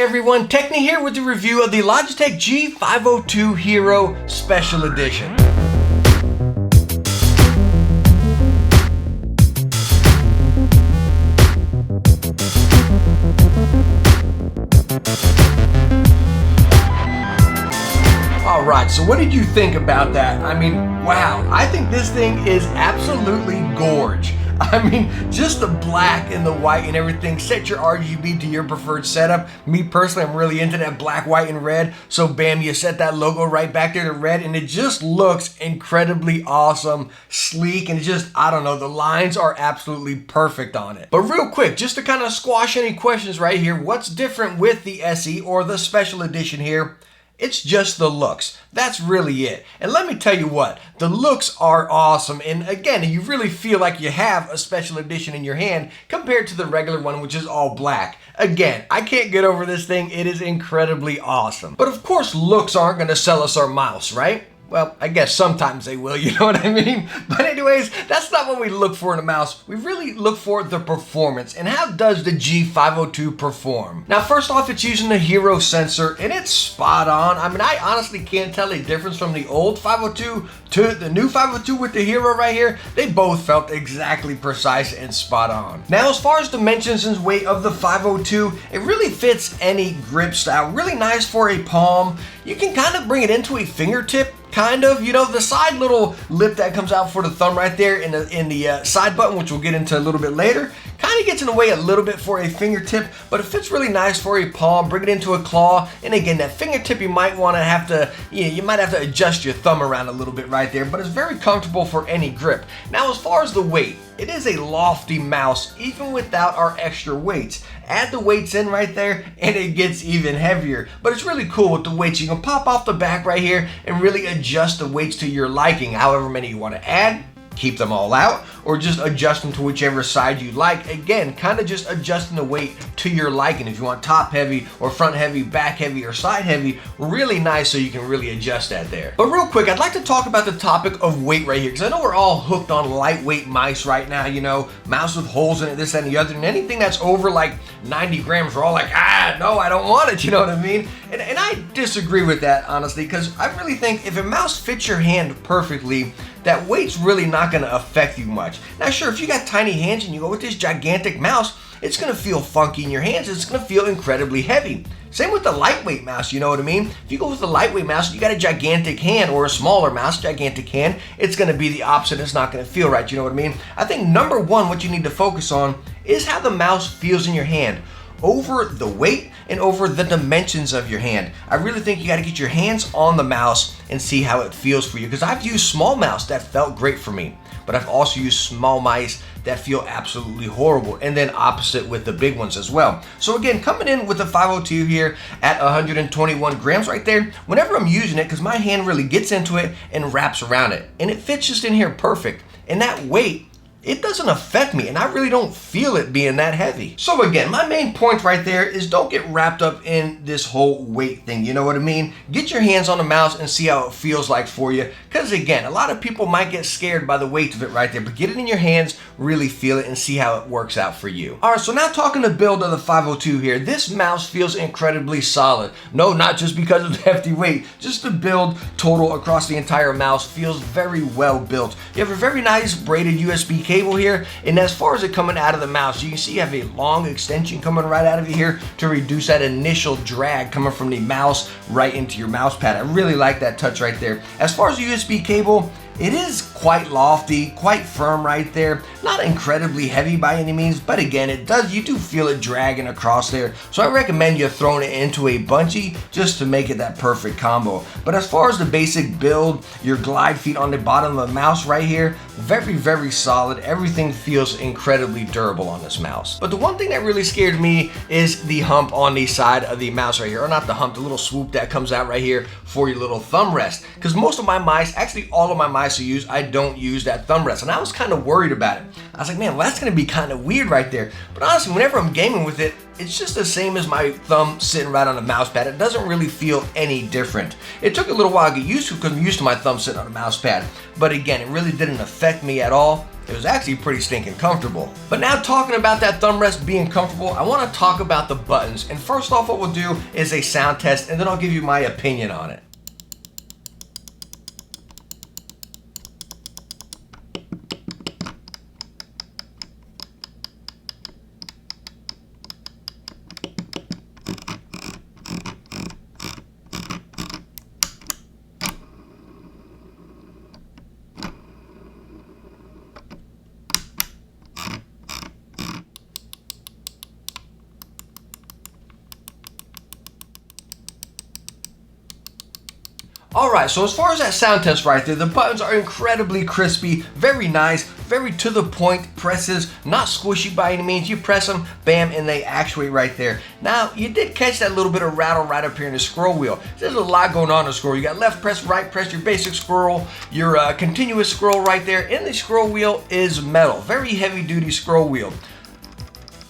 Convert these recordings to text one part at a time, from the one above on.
everyone, Techni here with the review of the Logitech G502 Hero Special Edition. Alright, so what did you think about that? I mean, wow, I think this thing is absolutely gorge. I mean, just the black and the white and everything. Set your RGB to your preferred setup. Me personally, I'm really into that black, white, and red. So bam, you set that logo right back there to red, and it just looks incredibly awesome, sleek, and just, I don't know, the lines are absolutely perfect on it. But real quick, just to kind of squash any questions right here, what's different with the SE or the Special Edition here? It's just the looks. That's really it. And let me tell you what, the looks are awesome. And again, you really feel like you have a special edition in your hand compared to the regular one, which is all black. Again, I can't get over this thing. It is incredibly awesome. But of course, looks aren't going to sell us our mouse, right? Well, I guess sometimes they will, you know what I mean? But anyways, that's not what we look for in a mouse. We really look for the performance. And how does the G502 perform? Now, first off, it's using the Hero sensor, and it's spot on. I mean, I honestly can't tell a difference from the old 502 to the new 502 with the Hero right here. They both felt exactly precise and spot on. Now, as far as dimensions and weight of the 502, it really fits any grip style. Really nice for a palm. You can kind of bring it into a fingertip. Kind of, you know, the side little lip that comes out for the thumb right there in the side button, which we'll get into a little bit later, kind of gets in the way a little bit for a fingertip, but it fits really nice for a palm. Bring it into a claw, and again, that fingertip you might want to have to, you might have to adjust your thumb around a little bit right there, but it's very comfortable for any grip. Now, as far as the weight, it is a lofty mouse, even without our extra weights. Add the weights in right there, and it gets even heavier. But it's really cool with the weights. You can pop off the back right here and really adjust the weights to your liking, however many you want to add. Keep them all out, or just adjust them to whichever side you like. Again, kind of just adjusting the weight to your liking. If you want top heavy or front heavy, back heavy or side heavy, really nice, so you can really adjust that there. But real quick, I'd like to talk about the topic of weight right here, because I know we're all hooked on lightweight mice right now, you know, mouse with holes in it, this, that, and the other, and anything that's over like 90 grams, we're all like, no, I don't want it, you know what I mean? And I disagree with that, honestly, because I really think if a mouse fits your hand perfectly, that weight's really not going to affect you much. Now sure, if you got tiny hands and you go with this gigantic mouse, it's going to feel funky in your hands. It's going to feel incredibly heavy. Same with the lightweight mouse, you know what I mean? If you go with the lightweight mouse and you got a gigantic hand, or a smaller mouse, gigantic hand, it's going to be the opposite. It's not going to feel right, you know what I mean? I think number one, what you need to focus on is how the mouse feels in your hand, over the weight and over the dimensions of your hand. I really think you got to get your hands on the mouse and see how it feels for you, because I've used small mouse that felt great for me, but I've also used small mice that feel absolutely horrible, and then opposite with the big ones as well. So again, coming in with the 502 here at 121 grams right there, whenever I'm using it, because my hand really gets into it and wraps around it, and it fits just in here perfect, and that weight, it doesn't affect me, and I really don't feel it being that heavy. So again, my main point right there is don't get wrapped up in this whole weight thing, you know what I mean? Get your hands on the mouse and see how it feels like for you, because again, a lot of people might get scared by the weight of it right there, but get it in your hands, really feel it, and see how it works out for you. Alright, so now talking the build of the 502 here, this mouse feels incredibly solid. No, not just because of the hefty weight, just the build total across the entire mouse feels very well built. You have a very nice braided USB cable here, and as far as it coming out of the mouse, you can see you have a long extension coming right out of here to reduce that initial drag coming from the mouse right into your mouse pad. I really like that touch right there. As far as the USB cable, it is quite lofty, quite firm right there. Not incredibly heavy by any means, but again, you do feel it dragging across there. So I recommend you throwing it into a bungee just to make it that perfect combo. But as far as the basic build, your glide feet on the bottom of the mouse right here, very, very solid. Everything feels incredibly durable on this mouse. But the one thing that really scared me is the hump on the side of the mouse right here, or not the hump, the little swoop that comes out right here for your little thumb rest. Because most of my mice, actually all of my mice I don't use that thumb rest, and I was kind of worried about it. I was like, man, well, that's going to be kind of weird right there. But honestly, whenever I'm gaming with it, it's just the same as my thumb sitting right on the mouse pad. It doesn't really feel any different. It took a little while to get used to, because I'm used to my thumb sitting on the mouse pad. But again, it really didn't affect me at all. It was actually pretty stinking comfortable. But now talking about that thumb rest being comfortable, I want to talk about the buttons. And first off, what we'll do is a sound test, and then I'll give you my opinion on it. Alright, so as far as that sound test right there, the buttons are incredibly crispy, very nice, very to the point presses, not squishy by any means. You press them, bam, and they actuate right there. Now, you did catch that little bit of rattle right up here in the scroll wheel. There's a lot going on in the scroll. You got left press, right press, your basic scroll, your continuous scroll right there, and the scroll wheel is metal. Very heavy duty scroll wheel.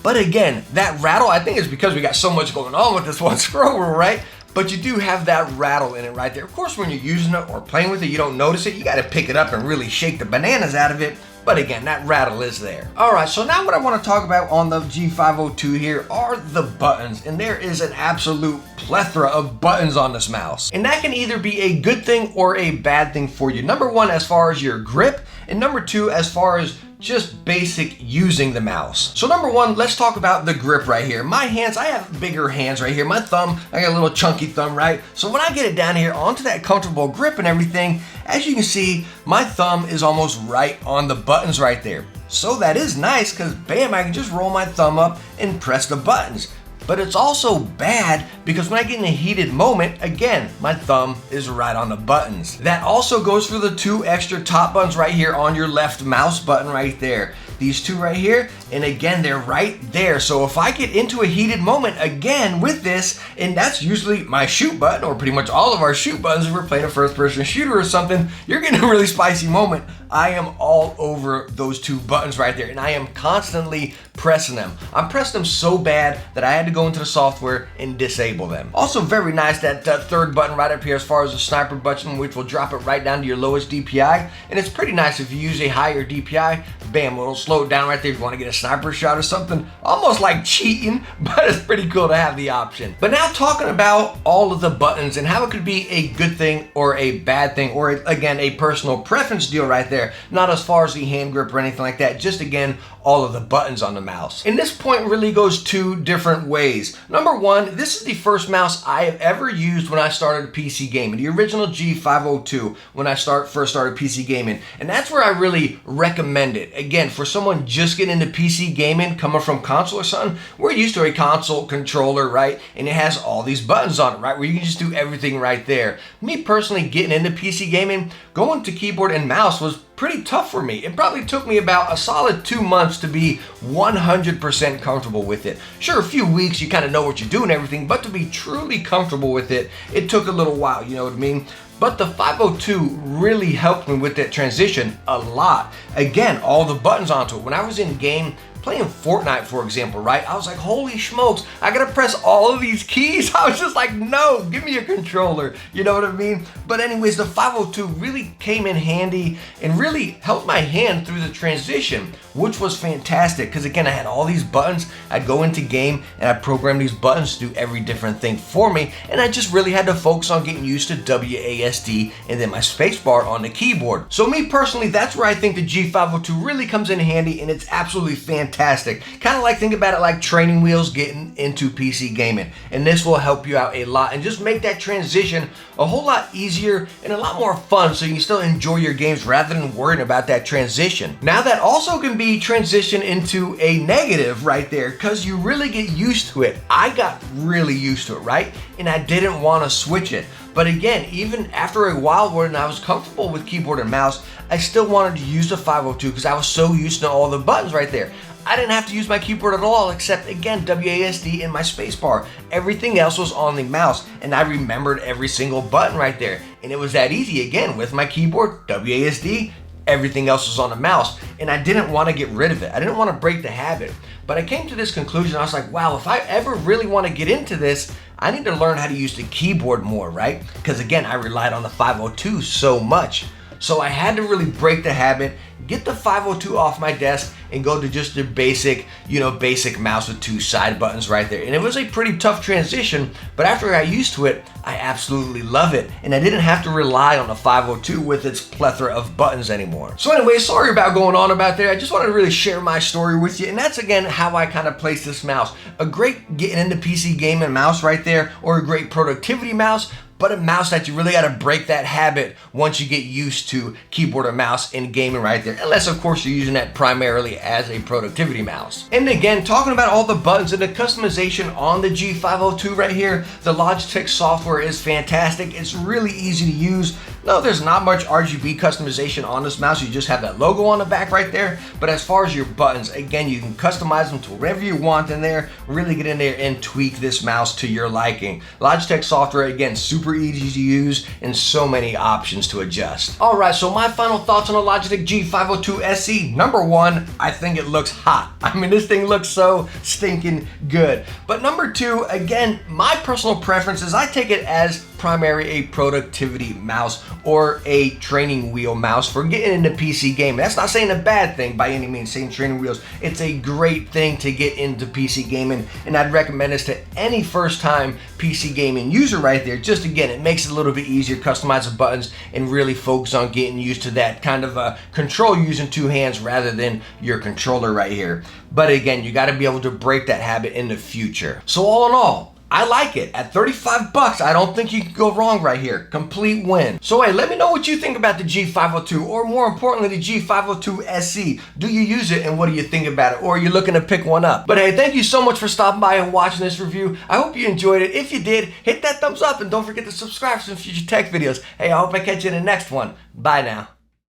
But again, that rattle, I think it's because we got so much going on with this one scroll wheel, right? But you do have that rattle in it right there. Of course, when you're using it or playing with it, you don't notice it. You got to pick it up and really shake the bananas out of it. But again, that rattle is there. All right, so now what I want to talk about on the G502 here are the buttons. And there is an absolute plethora of buttons on this mouse. And that can either be a good thing or a bad thing for you. Number one, as far as your grip. And number two, as far as just basic using the mouse. So number one, let's talk about the grip right here. My hands, I have bigger hands right here. My thumb, I got a little chunky thumb, right? So when I get it down here onto that comfortable grip and everything, as you can see, my thumb is almost right on the buttons right there. So that is nice because bam, I can just roll my thumb up and press the buttons. But it's also bad because when I get in a heated moment, again, my thumb is right on the buttons. That also goes for the two extra top buttons right here on your left mouse button right there. These two right here, and again, they're right there. So if I get into a heated moment again with this, and that's usually my shoot button, or pretty much all of our shoot buttons if we're playing a first-person shooter or something, you're getting a really spicy moment. I am all over those two buttons right there, and I am constantly pressing them. I'm pressing them so bad that I had to go into the software and disable them. Also very nice, that third button right up here as far as the sniper button, which will drop it right down to your lowest DPI, and it's pretty nice if you use a higher DPI, bam, it'll slow it down right there if you want to get a sniper shot or something. Almost like cheating, but it's pretty cool to have the option. But now talking about all of the buttons and how it could be a good thing or a bad thing, or again, a personal preference deal right there. Not as far as the hand grip or anything like that, just again, all of the buttons on the mouse. And this point really goes two different ways. Number one, this is the first mouse I have ever used when I started PC gaming, the original G502 when I first started PC gaming. And that's where I really recommend it. Again, for someone just getting into PC gaming, coming from console or something, we're used to a console controller, right? And it has all these buttons on it, right? Where you can just do everything right there. Me personally, getting into PC gaming, going to keyboard and mouse was pretty tough for me. It probably took me about a solid 2 months to be 100% comfortable with it. Sure, a few weeks, you kind of know what you're doing and everything, but to be truly comfortable with it, it took a little while, you know what I mean? But the 502 really helped me with that transition a lot. Again, all the buttons onto it. When I was in game, playing Fortnite, for example, right? I was like, holy smokes, I gotta press all of these keys? I was just like, no, give me a controller. You know what I mean? But anyways, the 502 really came in handy and really helped my hand through the transition, which was fantastic because again, I had all these buttons. I'd go into game and I'd program these buttons to do every different thing for me, and I just really had to focus on getting used to WASD and then my spacebar on the keyboard. So me personally, that's where I think the G502 really comes in handy, and it's absolutely fantastic. Kind of like, think about it like training wheels getting into PC gaming, and this will help you out a lot and just make that transition a whole lot easier and a lot more fun, so you can still enjoy your games rather than worrying about that transition. Now that also can be transitioned into a negative right there, because you really get used to it. I got really used to it, right? And I didn't want to switch it. But again, even after a while when I was comfortable with keyboard and mouse, I still wanted to use the 502 because I was so used to all the buttons right there. I didn't have to use my keyboard at all, except again, WASD and my spacebar. Everything else was on the mouse, and I remembered every single button right there. And it was that easy again with my keyboard, WASD, everything else was on the mouse, and I didn't want to get rid of it. I didn't want to break the habit. But I came to this conclusion, I was like, wow, if I ever really want to get into this, I need to learn how to use the keyboard more, right? Because again, I relied on the 502 so much. So I had to really break the habit, get the 502 off my desk, and go to just the basic, basic mouse with 2 side buttons right there. And it was a pretty tough transition, but after I got used to it, I absolutely love it. And I didn't have to rely on the 502 with its plethora of buttons anymore. So anyway, sorry about going on about there. I just wanted to really share my story with you. And that's again how I kind of place this mouse. A great getting into PC gaming mouse right there, or a great productivity mouse, but a mouse that you really got to break that habit once you get used to keyboard or mouse in gaming right there. Unless, of course, you're using that primarily as a productivity mouse. And again, talking about all the buttons and the customization on the G502 right here, the Logitech software is fantastic. It's really easy to use. No, there's not much RGB customization on this mouse. You just have that logo on the back right there. But as far as your buttons, again, you can customize them to whatever you want in there. Really get in there and tweak this mouse to your liking. Logitech software, again, super easy to use and so many options to adjust. All right, so my final thoughts on the Logitech G502 SE. Number 1, I think it looks hot. I mean, this thing looks so stinking good. But number 2, again, my personal preference is I take it as primary a productivity mouse or a training wheel mouse for getting into PC gaming. That's not saying a bad thing by any means, saying training wheels. It's a great thing to get into PC gaming, and I'd recommend this to any first time PC gaming user right there. Just again, it makes it a little bit easier, customize the buttons, and really focus on getting used to that kind of control using 2 hands rather than your controller right here. But again, you got to be able to break that habit in the future. So all in all, I like it. At 35 bucks, I don't think you can go wrong right here. Complete win. So hey, let me know what you think about the G502, or more importantly, the G502 SE. Do you use it, and what do you think about it? Or are you looking to pick one up? But hey, thank you so much for stopping by and watching this review. I hope you enjoyed it. If you did, hit that thumbs up and don't forget to subscribe for some future tech videos. Hey, I hope I catch you in the next one. Bye now.